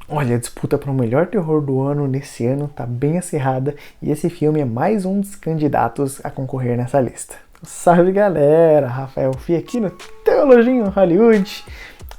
Olha, a disputa para o melhor terror do ano nesse ano tá bem acirrada e esse filme é mais um dos candidatos a concorrer nessa lista. Salve galera, Rafael Fi aqui no Teologia em Hollywood.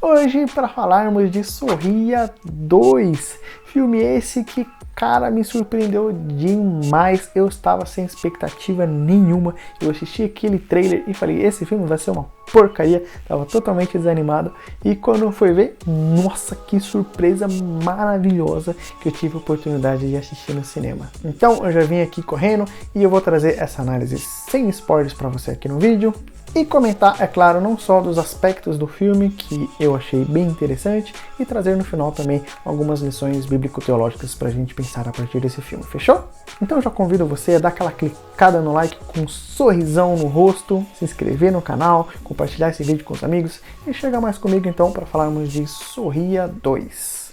Hoje para falarmos de Sorria 2, filme esse que, cara, me surpreendeu demais. Eu estava sem expectativa nenhuma. Eu assisti aquele trailer e falei, esse filme vai ser uma porcaria. Tava totalmente desanimado. E quando eu fui ver, nossa, que surpresa maravilhosa que eu tive a oportunidade de assistir no cinema. Então eu já vim aqui correndo e eu vou trazer essa análise sem spoilers para você aqui no vídeo. E comentar, é claro, não só dos aspectos do filme, que eu achei bem interessante, e trazer no final também algumas lições bíblico-teológicas pra gente pensar a partir desse filme, fechou? Então eu já convido você a dar aquela clicada no like com um sorrisão no rosto, se inscrever no canal, compartilhar esse vídeo com os amigos, e chegar mais comigo então para falarmos de Sorria 2.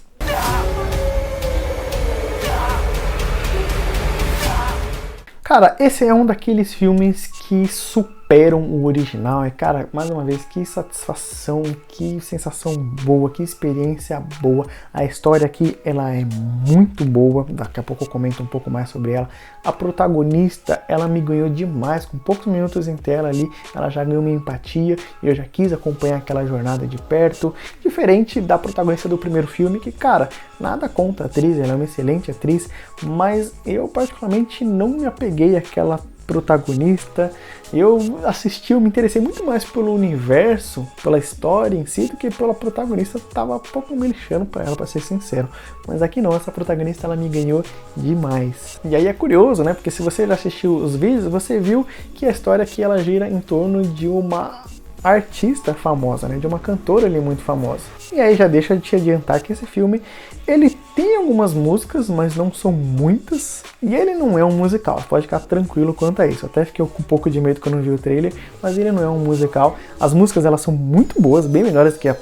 Cara, esse é um daqueles filmes que superam o original. Cara, mais uma vez, que satisfação, que sensação boa, que experiência boa. A história aqui, ela é muito boa. Daqui a pouco eu comento um pouco mais sobre ela. A protagonista, ela me ganhou demais. Com poucos minutos em tela ali, ela já ganhou minha empatia. E eu já quis acompanhar aquela jornada de perto. Diferente da protagonista do primeiro filme, que, cara, nada contra a atriz, ela é uma excelente atriz. Mas eu, particularmente, não me apeguei àquela protagonista. Eu assisti, eu me interessei muito mais pelo universo, pela história em si, do que pela protagonista. Tava um pouco me lixando pra ela, pra ser sincero. Mas aqui não, essa protagonista ela me ganhou demais. E aí é curioso, né? Porque se você já assistiu os vídeos, você viu que a história aqui ela gira em torno de uma artista famosa, né? De uma cantora ali muito famosa. E aí já deixa de te adiantar que esse filme, ele tem algumas músicas, mas não são muitas. E ele não é um musical, pode ficar tranquilo quanto a isso. Eu até fiquei com um pouco de medo quando vi o trailer, mas ele não é um musical. As músicas elas são muito boas, bem melhores que a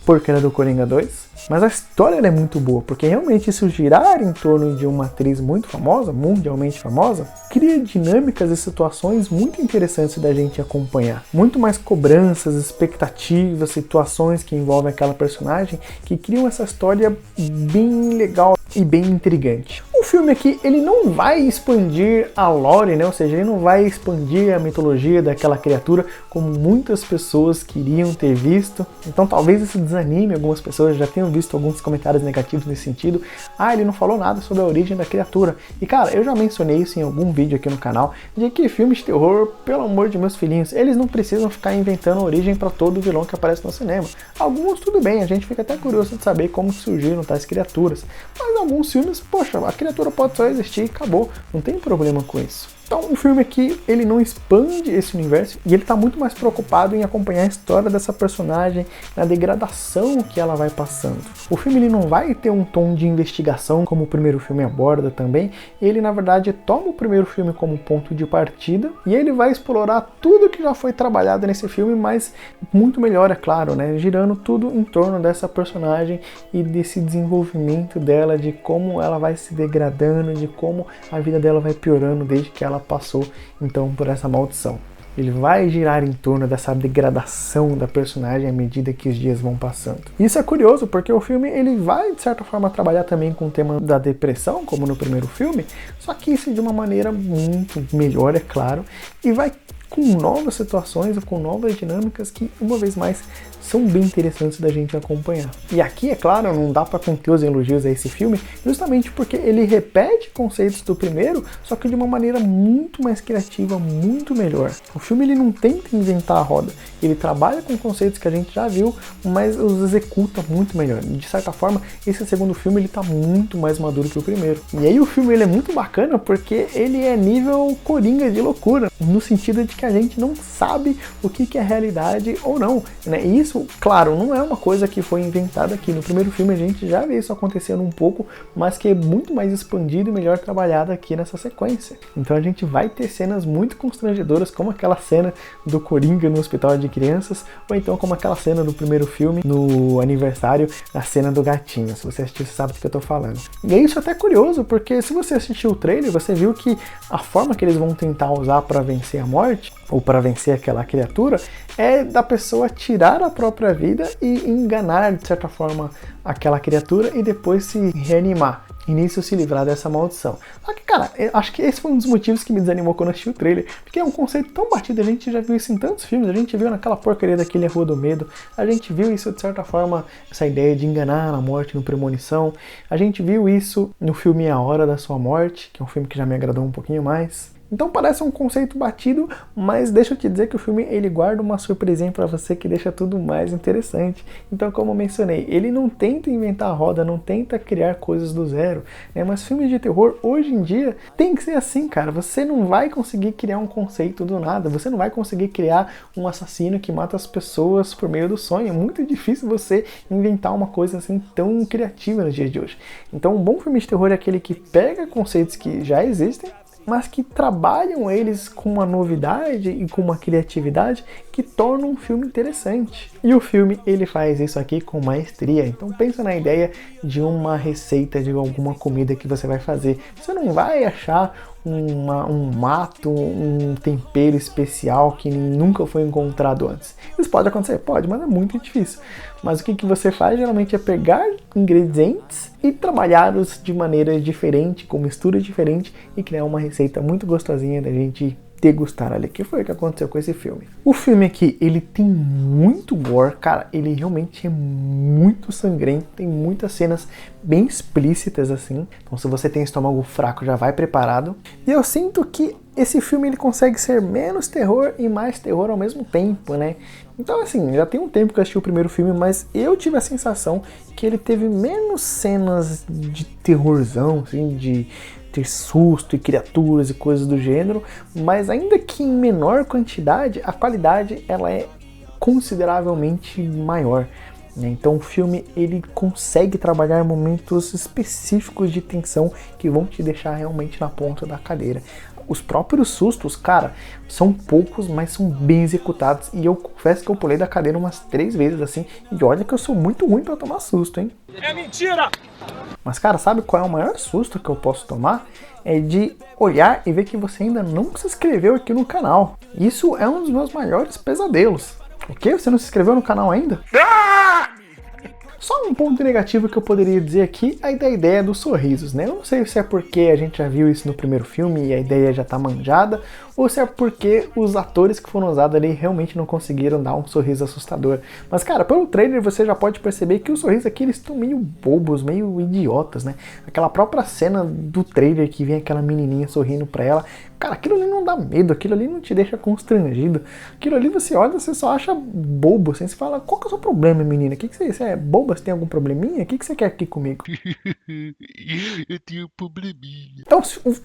porcaria do Coringa 2. Mas a história ela é muito boa, porque realmente isso girar em torno de uma atriz muito famosa, mundialmente famosa, cria dinâmicas e situações muito interessantes da gente acompanhar. Muito mais cobranças, expectativas, situações que envolvem aquela personagem, que criam essa história bem legal e bem intrigante. O filme aqui, ele não vai expandir a lore, né? Ou seja, ele não vai expandir a mitologia daquela criatura como muitas pessoas queriam ter visto. Então talvez isso desanime algumas pessoas, já tenham visto alguns comentários negativos nesse sentido. Ah, ele não falou nada sobre a origem da criatura. E cara, eu já mencionei isso em algum vídeo aqui no canal, de que filmes de terror, pelo amor de meus filhinhos, eles não precisam ficar inventando a origem para todo vilão que aparece no cinema. Alguns tudo bem, a gente fica até curioso de saber como surgiram tais criaturas. Mas alguns filmes, poxa, a criatura pode só existir e acabou, não tem problema com isso. Então o filme aqui, ele não expande esse universo e ele está muito mais preocupado em acompanhar a história dessa personagem, na degradação que ela vai passando. O filme ele não vai ter um tom de investigação como o primeiro filme aborda também, ele na verdade toma o primeiro filme como ponto de partida e ele vai explorar tudo que já foi trabalhado nesse filme, mas muito melhor, é claro, né? Girando tudo em torno dessa personagem e desse desenvolvimento dela, de como ela vai se degradando, de como a vida dela vai piorando desde que ela passou então por essa maldição. Ele vai girar em torno dessa degradação da personagem à medida que os dias vão passando. Isso é curioso porque o filme ele vai de certa forma trabalhar também com o tema da depressão, como no primeiro filme, só que isso de uma maneira muito melhor, é claro, e vai com novas situações, com novas dinâmicas que, uma vez mais, são bem interessantes da gente acompanhar. E aqui, é claro, não dá para conter os elogios a esse filme, justamente porque ele repete conceitos do primeiro, só que de uma maneira muito mais criativa, muito melhor. O filme ele não tenta inventar a roda, ele trabalha com conceitos que a gente já viu, mas os executa muito melhor. De certa forma, esse segundo filme ele tá muito mais maduro que o primeiro. E aí o filme ele é muito bacana porque ele é nível Coringa de loucura, no sentido de que a gente não sabe o que é realidade ou não, né? E isso, claro, não é uma coisa que foi inventada aqui. No primeiro filme a gente já vê isso acontecendo um pouco, mas que é muito mais expandido e melhor trabalhado aqui nessa sequência. Então a gente vai ter cenas muito constrangedoras, como aquela cena do Coringa no hospital de crianças, ou então como aquela cena do primeiro filme no aniversário, a cena do gatinho. Se você assistiu, você sabe do que eu tô falando. E é isso até curioso, porque se você assistiu o trailer, você viu que a forma que eles vão tentar usar para vencer a morte ou para vencer aquela criatura, é da pessoa tirar a própria vida e enganar, de certa forma, aquela criatura e depois se reanimar. E nisso se livrar dessa maldição. Só que, cara, eu acho que esse foi um dos motivos que me desanimou quando eu assisti o trailer. Porque é um conceito tão batido, a gente já viu isso em tantos filmes, a gente viu naquela porcaria daquele Rua do Medo, a gente viu isso, de certa forma, essa ideia de enganar a morte no Premonição, a gente viu isso no filme A Hora da Sua Morte, que é um filme que já me agradou um pouquinho mais. Então parece um conceito batido, mas deixa eu te dizer que o filme ele guarda uma surpresinha pra você que deixa tudo mais interessante. Então, como eu mencionei, ele não tenta inventar a roda, não tenta criar coisas do zero, né? Mas filmes de terror, hoje em dia, tem que ser assim, cara. Você não vai conseguir criar um conceito do nada, você não vai conseguir criar um assassino que mata as pessoas por meio do sonho. É muito difícil você inventar uma coisa assim tão criativa nos dias de hoje. Então, um bom filme de terror é aquele que pega conceitos que já existem, mas que trabalham eles com uma novidade e com uma criatividade que torna um filme interessante. E o filme, ele faz isso aqui com maestria. Então pensa na ideia de uma receita de alguma comida que você vai fazer. Você não vai achar um mato, um tempero especial que nunca foi encontrado antes. Isso pode acontecer? Pode, mas é muito difícil. Mas o que você faz geralmente é pegar ingredientes e trabalhá-los de maneira diferente, com mistura diferente e criar uma receita muito gostosinha da gente degustar ali, que foi o que aconteceu com esse filme. O filme aqui, ele tem muito gore, cara, ele realmente é muito sangrento, tem muitas cenas bem explícitas assim, então se você tem estômago fraco já vai preparado. E eu sinto que esse filme ele consegue ser menos terror e mais terror ao mesmo tempo, né? Então assim, já tem um tempo que eu assisti o primeiro filme, mas eu tive a sensação que ele teve menos cenas de terrorzão, assim, de ter susto e criaturas e coisas do gênero, mas ainda que em menor quantidade, a qualidade ela é consideravelmente maior. Então o filme ele consegue trabalhar momentos específicos de tensão que vão te deixar realmente na ponta da cadeira. Os próprios sustos, cara, são poucos, mas são bem executados. E eu confesso que eu pulei da cadeira umas 3 vezes assim. E olha que eu sou muito ruim pra tomar susto, hein? É mentira! Mas, cara, sabe qual é o maior susto que eu posso tomar? É de olhar e ver que você ainda não se inscreveu aqui no canal. Isso é um dos meus maiores pesadelos. O quê? Você não se inscreveu no canal ainda? Só um ponto negativo que eu poderia dizer aqui é da ideia dos sorrisos, né? Eu não sei se é porque a gente já viu isso no primeiro filme e a ideia já tá manjada, ou se é porque os atores que foram usados ali realmente não conseguiram dar um sorriso assustador. Mas, cara, pelo trailer você já pode perceber que os sorrisos aqui eles estão meio bobos, meio idiotas, né? Aquela própria cena do trailer que vem aquela menininha sorrindo pra ela, cara, aquilo ali não dá medo, aquilo ali não te deixa constrangido. Aquilo ali você olha, você só acha bobo, assim, você fala, qual que é o seu problema, menina? Que você é boba? Você tem algum probleminha? O que você quer aqui comigo? Eu tenho um probleminha. Então,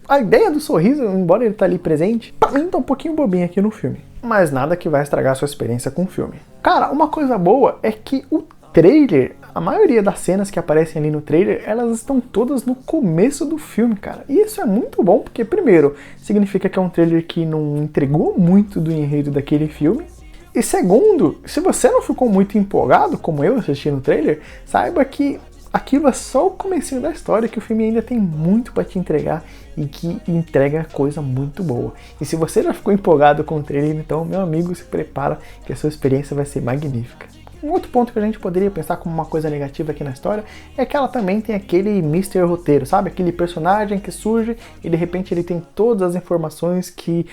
a ideia do sorriso, embora ele tá ali presente, pra mim tá um pouquinho bobinho aqui no filme. Mas nada que vai estragar a sua experiência com o filme. Cara, uma coisa boa é que o trailer, a maioria das cenas que aparecem ali no trailer, elas estão todas no começo do filme, cara. E isso é muito bom, porque primeiro, significa que é um trailer que não entregou muito do enredo daquele filme. E segundo, se você não ficou muito empolgado, como eu assistindo o trailer, saiba que aquilo é só o comecinho da história, que o filme ainda tem muito para te entregar e que entrega coisa muito boa. E se você já ficou empolgado com o trailer, então, meu amigo, se prepara que a sua experiência vai ser magnífica. Um outro ponto que a gente poderia pensar como uma coisa negativa aqui na história é que ela também tem aquele Mr. Roteiro, sabe? Aquele personagem que surge e de repente ele tem todas as informações que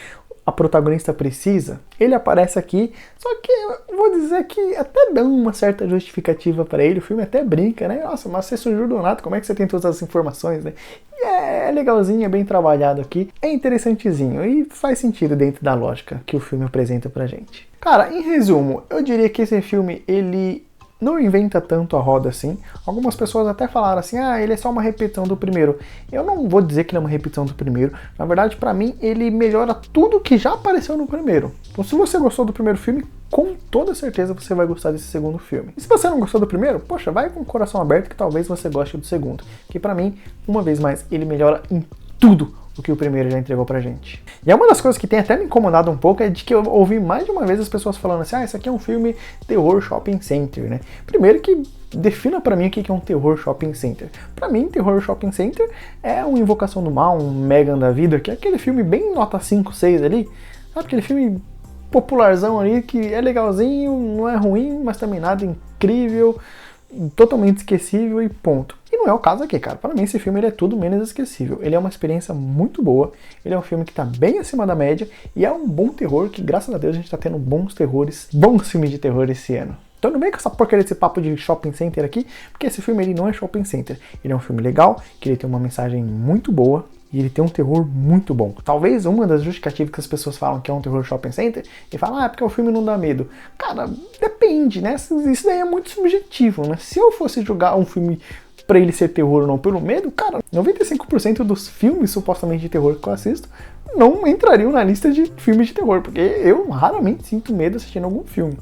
a protagonista precisa. Ele aparece aqui, só que eu vou dizer que até dá uma certa justificativa para ele, o filme até brinca, né? Nossa, mas você surgiu do nada, como é que você tem todas as informações, né? E é legalzinho, é bem trabalhado aqui, é interessantezinho e faz sentido dentro da lógica que o filme apresenta pra gente. Cara, em resumo, eu diria que esse filme, ele não inventa tanto a roda assim. Algumas pessoas até falaram assim, ele é só uma repetição do primeiro. Eu não vou dizer que ele é uma repetição do primeiro. Na verdade, pra mim, ele melhora tudo que já apareceu no primeiro. Então, se você gostou do primeiro filme, com toda certeza você vai gostar desse segundo filme. E se você não gostou do primeiro, poxa, vai com o coração aberto que talvez você goste do segundo. Que pra mim, uma vez mais, ele melhora em tudo o que o primeiro já entregou pra gente. E é uma das coisas que tem até me incomodado um pouco é de que eu ouvi mais de uma vez as pessoas falando assim, isso aqui é um filme terror shopping center, né? Primeiro que defina pra mim o que é um terror shopping center. Pra mim, terror shopping center é uma Invocação do Mal, um Megan da vida, que é aquele filme bem nota 5, 6 ali, Sabe aquele filme popularzão ali que é legalzinho, não é ruim, mas também nada incrível, totalmente esquecível e ponto. E não é o caso aqui, cara. Para mim esse filme ele é tudo menos esquecível. Ele é uma experiência muito boa, ele é um filme que tá bem acima da média e é um bom terror que, graças a Deus, a gente tá tendo bons filmes de terror esse ano. Então não vem com essa porcaria desse papo de shopping center aqui, porque esse filme ele não é shopping center. Ele é um filme legal, que ele tem uma mensagem muito boa, e ele tem um terror muito bom. Talvez uma das justificativas que as pessoas falam que é um terror shopping center, e falam, é porque o filme não dá medo. Cara, depende, né? Isso daí é muito subjetivo, né? Se eu fosse julgar um filme pra ele ser terror ou não pelo medo, cara, 95% dos filmes supostamente de terror que eu assisto não entrariam na lista de filmes de terror, porque eu raramente sinto medo assistindo algum filme.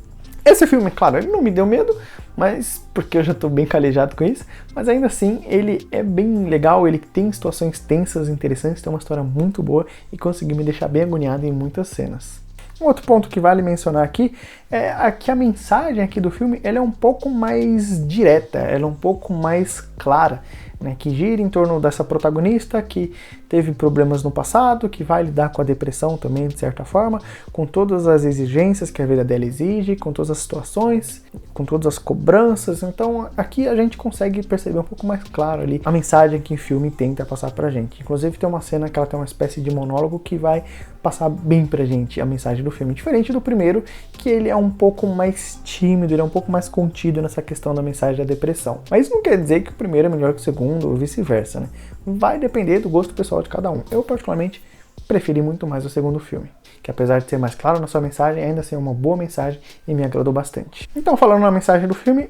Esse filme, claro, ele não me deu medo, mas porque eu já tô bem calejado com isso, mas ainda assim ele é bem legal, ele tem situações tensas, interessantes, tem uma história muito boa e conseguiu me deixar bem agoniado em muitas cenas. Um outro ponto que vale mencionar aqui é que a mensagem aqui do filme ela é um pouco mais direta, ela é um pouco mais clara, né, que gira em torno dessa protagonista que teve problemas no passado, que vai lidar com a depressão também, de certa forma, com todas as exigências que a vida dela exige, com todas as situações, com todas as cobranças. Então aqui a gente consegue perceber um pouco mais claro ali a mensagem que o filme tenta passar pra gente. Inclusive tem uma cena que ela tem uma espécie de monólogo que vai passar bem pra gente a mensagem do filme, diferente do primeiro, que ele é um pouco mais tímido, ele é um pouco mais contido nessa questão da mensagem da depressão. Mas isso não quer dizer que o primeiro é melhor que o segundo, ou vice-versa, né? Vai depender do gosto pessoal de cada um. Eu, particularmente, preferi muito mais o segundo filme, que apesar de ser mais claro na sua mensagem, ainda assim é uma boa mensagem e me agradou bastante. Então, falando na mensagem do filme,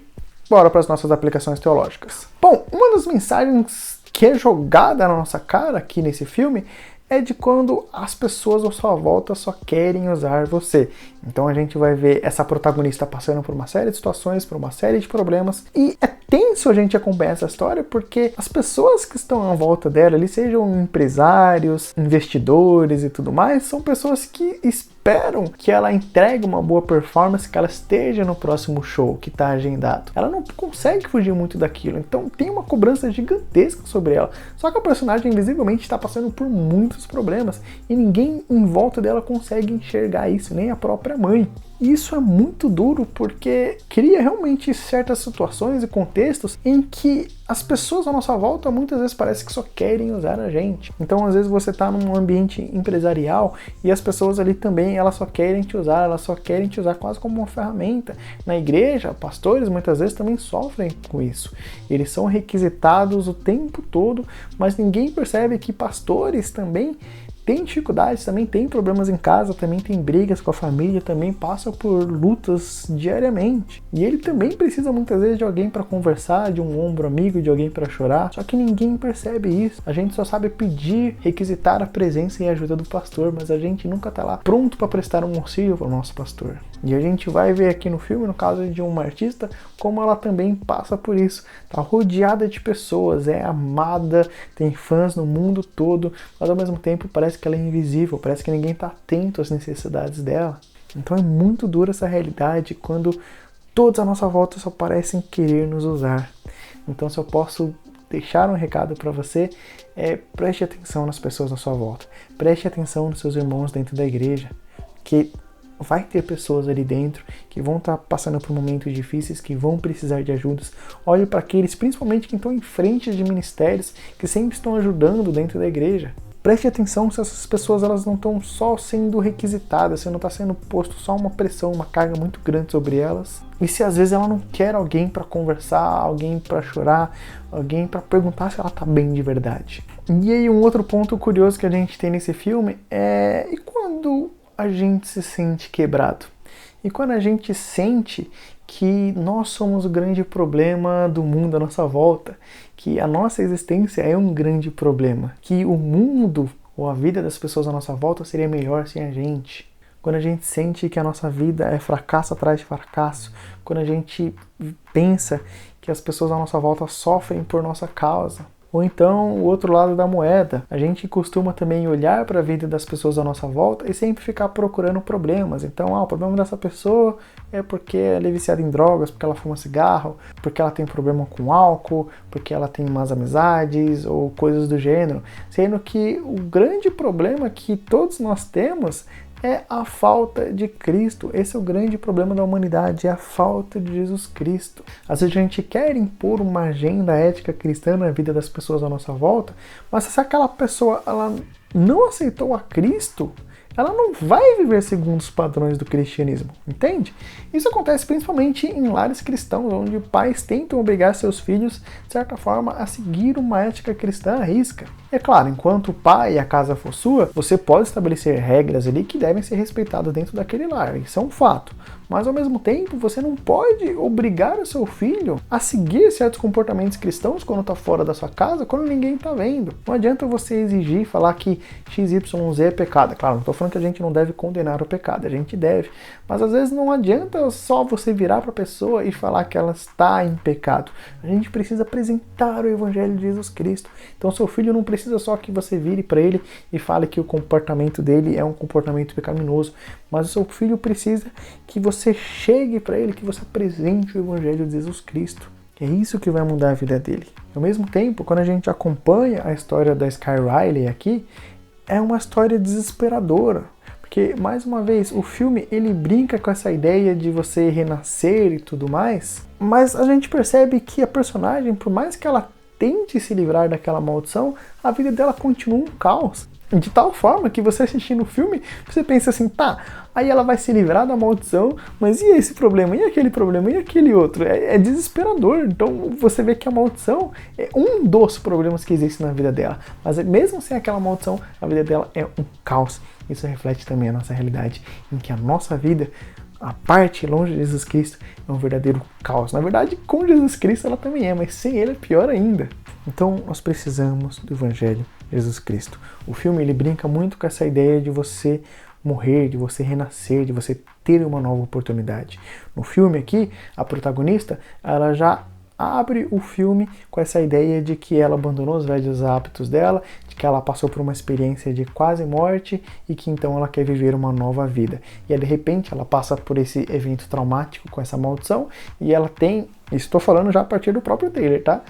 bora para as nossas aplicações teológicas. Bom, uma das mensagens que é jogada na nossa cara aqui nesse filme é de quando as pessoas à sua volta só querem usar você. Então a gente vai ver essa protagonista passando por uma série de situações, por uma série de problemas, e é tenso a gente acompanhar essa história porque as pessoas que estão à volta dela, ali sejam empresários, investidores e tudo mais, são pessoas que esperam que ela entregue uma boa performance, que ela esteja no próximo show que está agendado. Ela não consegue fugir muito daquilo, então tem uma cobrança gigantesca sobre ela. Só que a personagem invisivelmente está passando por muitos problemas e ninguém em volta dela consegue enxergar isso, nem a própria mãe. E isso é muito duro porque cria realmente certas situações e contextos em que as pessoas à nossa volta muitas vezes parece que só querem usar a gente. Então às vezes você está num ambiente empresarial e as pessoas ali também elas só querem te usar, elas só querem te usar quase como uma ferramenta. Na igreja, pastores muitas vezes também sofrem com isso. Eles são requisitados o tempo todo, mas ninguém percebe que pastores também tem dificuldades, também tem problemas em casa, também tem brigas com a família, também passa por lutas diariamente. E ele também precisa muitas vezes de alguém para conversar, de um ombro amigo, de alguém para chorar. Só que ninguém percebe isso. A gente só sabe pedir, requisitar a presença e a ajuda do pastor, mas a gente nunca tá lá pronto para prestar um auxílio para o nosso pastor. E a gente vai ver aqui no filme, no caso de uma artista, como ela também passa por isso. Tá rodeada de pessoas, é amada, tem fãs no mundo todo, mas ao mesmo tempo parece que ela é invisível, parece que ninguém está atento às necessidades dela. Então é muito dura essa realidade quando todos à nossa volta só parecem querer nos usar. Então se eu posso deixar um recado para você, preste atenção nas pessoas à sua volta, preste atenção nos seus irmãos dentro da igreja, que vai ter pessoas ali dentro que vão estar passando por momentos difíceis, que vão precisar de ajudas. Olhe para aqueles, principalmente que estão em frente de ministérios, que sempre estão ajudando dentro da igreja. Preste atenção se essas pessoas elas não estão só sendo requisitadas, se não está sendo posto só uma pressão, uma carga muito grande sobre elas. E se às vezes ela não quer alguém para conversar, alguém para chorar, alguém para perguntar se ela está bem de verdade. E aí um outro ponto curioso que a gente tem nesse filme é e quando a gente se sente quebrado? E quando a gente sente que nós somos o grande problema do mundo à nossa volta, que a nossa existência é um grande problema, que o mundo ou a vida das pessoas à nossa volta seria melhor sem a gente. Quando a gente sente que a nossa vida é fracasso atrás de fracasso, quando a gente pensa que as pessoas à nossa volta sofrem por nossa causa. Ou então, o outro lado da moeda, a gente costuma também olhar para a vida das pessoas à nossa volta e sempre ficar procurando problemas. Então, o problema dessa pessoa é porque ela é viciada em drogas, porque ela fuma cigarro, porque ela tem problema com álcool, porque ela tem más amizades ou coisas do gênero. Sendo que o grande problema que todos nós temos é a falta de Cristo. Esse é o grande problema da humanidade, é a falta de Jesus Cristo. Às vezes a gente quer impor uma agenda ética cristã na vida das pessoas à nossa volta, mas se aquela pessoa ela não aceitou a Cristo, ela não vai viver segundo os padrões do cristianismo, entende? Isso acontece principalmente em lares cristãos, onde pais tentam obrigar seus filhos, de certa forma, a seguir uma ética cristã à risca. É claro, enquanto o pai e a casa for sua, você pode estabelecer regras ali que devem ser respeitadas dentro daquele lar, isso é um fato. Mas ao mesmo tempo, você não pode obrigar o seu filho a seguir certos comportamentos cristãos quando está fora da sua casa, quando ninguém está vendo. Não adianta você exigir, falar que XYZ é pecado. Claro, não estou falando que a gente não deve condenar o pecado, a gente deve. Mas às vezes não adianta só você virar para a pessoa e falar que ela está em pecado. A gente precisa apresentar o Evangelho de Jesus Cristo. Então seu filho não precisa só que você vire para ele e fale que o comportamento dele é um comportamento pecaminoso. Mas o seu filho precisa que você chegue para ele, que você apresente o Evangelho de Jesus Cristo. É isso que vai mudar a vida dele. Ao mesmo tempo, quando a gente acompanha a história da Sky Riley aqui, é uma história desesperadora. Porque, mais uma vez, o filme ele brinca com essa ideia de você renascer e tudo mais, mas a gente percebe que a personagem, por mais que ela tente se livrar daquela maldição, a vida dela continua um caos. De tal forma que você assistindo o filme, você pensa assim, tá, aí ela vai se livrar da maldição, mas e esse problema, e aquele problema, e aquele outro? É desesperador. Então você vê que a maldição é um dos problemas que existe na vida dela. Mas mesmo sem aquela maldição, a vida dela é um caos. Isso reflete também a nossa realidade, em que a nossa vida, a parte longe de Jesus Cristo, é um verdadeiro caos. Na verdade, com Jesus Cristo ela também é, mas sem ele é pior ainda. Então nós precisamos do Evangelho de Jesus Cristo. O filme ele brinca muito com essa ideia de você morrer, de você renascer, de você ter uma nova oportunidade. No filme aqui, a protagonista, ela já abre o filme com essa ideia de que ela abandonou os velhos hábitos dela, de que ela passou por uma experiência de quase morte e que então ela quer viver uma nova vida. E aí, de repente ela passa por esse evento traumático com essa maldição e ela tem, estou falando já a partir do próprio trailer, tá?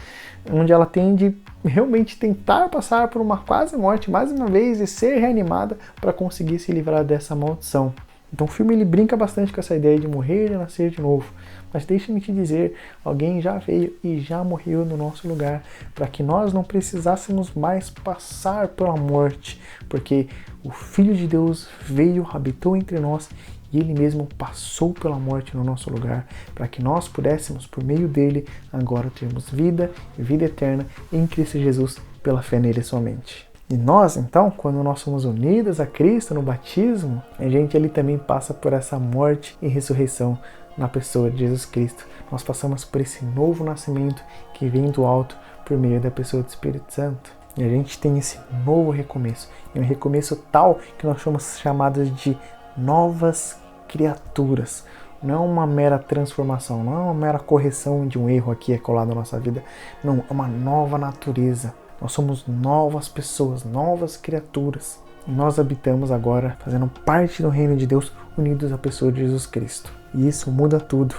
Onde ela tem de realmente tentar passar por uma quase morte mais uma vez e ser reanimada para conseguir se livrar dessa maldição. Então o filme ele brinca bastante com essa ideia de morrer e nascer de novo. Mas deixa-me te dizer, alguém já veio e já morreu no nosso lugar para que nós não precisássemos mais passar pela morte, porque o Filho de Deus veio, habitou entre nós e ele mesmo passou pela morte no nosso lugar, para que nós pudéssemos, por meio dele, agora termos vida e vida eterna em Cristo Jesus, pela fé nele somente. E nós, então, quando nós somos unidos a Cristo no batismo, a gente ali também passa por essa morte e ressurreição na pessoa de Jesus Cristo. Nós passamos por esse novo nascimento que vem do alto por meio da pessoa do Espírito Santo. E a gente tem esse novo recomeço. E um recomeço tal que nós somos chamados de novas criaturas. Não é uma mera transformação, não é uma mera correção de um erro aqui colado na nossa vida. Não, é uma nova natureza. Nós somos novas pessoas, novas criaturas. E nós habitamos agora, fazendo parte do reino de Deus, unidos à pessoa de Jesus Cristo. E isso muda tudo.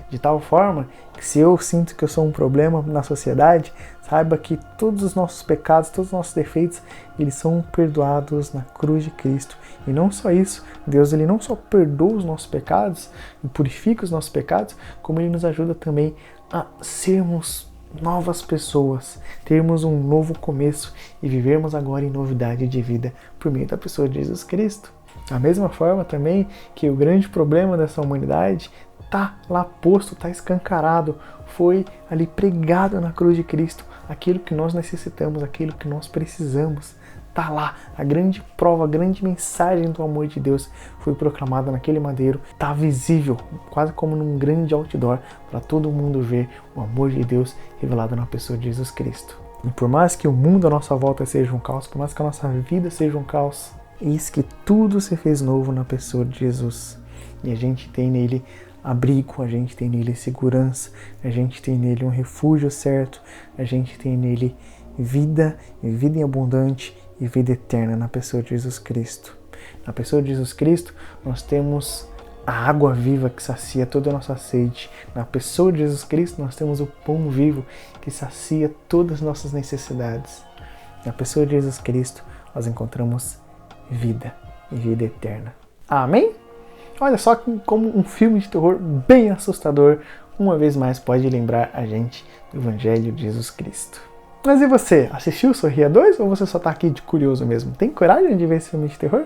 De tal forma que se eu sinto que eu sou um problema na sociedade, saiba que todos os nossos pecados, todos os nossos defeitos, eles são perdoados na cruz de Cristo. E não só isso, Deus ele não só perdoa os nossos pecados e purifica os nossos pecados, como ele nos ajuda também a sermos novas pessoas, termos um novo começo e vivermos agora em novidade de vida por meio da pessoa de Jesus Cristo. Da mesma forma também que o grande problema dessa humanidade está lá posto, está escancarado, foi ali pregado na cruz de Cristo, aquilo que nós necessitamos, aquilo que nós precisamos. Está lá, a grande prova, a grande mensagem do amor de Deus foi proclamada naquele madeiro, está visível, quase como num grande outdoor, para todo mundo ver o amor de Deus revelado na pessoa de Jesus Cristo. E por mais que o mundo à nossa volta seja um caos, por mais que a nossa vida seja um caos, eis que tudo se fez novo na pessoa de Jesus. E a gente tem nele abrigo, a gente tem nele segurança, a gente tem nele um refúgio certo, a gente tem nele vida, e vida em abundante e vida eterna na pessoa de Jesus Cristo. Na pessoa de Jesus Cristo, nós temos a água viva que sacia toda a nossa sede. Na pessoa de Jesus Cristo, nós temos o pão vivo que sacia todas as nossas necessidades. Na pessoa de Jesus Cristo, nós encontramos vida e vida eterna. Amém? Olha só como um filme de terror bem assustador, uma vez mais, pode lembrar a gente do Evangelho de Jesus Cristo. Mas e você? Assistiu Sorria 2 ou você só tá aqui de curioso mesmo? Tem coragem de ver esse filme de terror?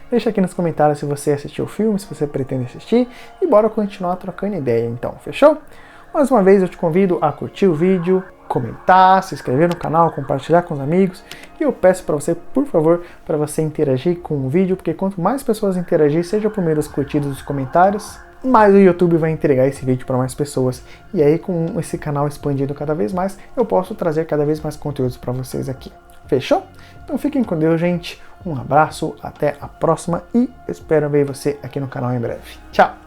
Deixa aqui nos comentários se você assistiu o filme, se você pretende assistir, e bora continuar trocando ideia então, fechou? Mais uma vez eu te convido a curtir o vídeo, comentar, se inscrever no canal, compartilhar com os amigos, e eu peço para você, por favor, para você interagir com o vídeo, porque quanto mais pessoas interagir, seja por meio das curtidas dos comentários, mais o YouTube vai entregar esse vídeo para mais pessoas. E aí, com esse canal expandido cada vez mais, eu posso trazer cada vez mais conteúdos para vocês aqui. Fechou? Então fiquem com Deus, gente. Um abraço, até a próxima e espero ver você aqui no canal em breve. Tchau!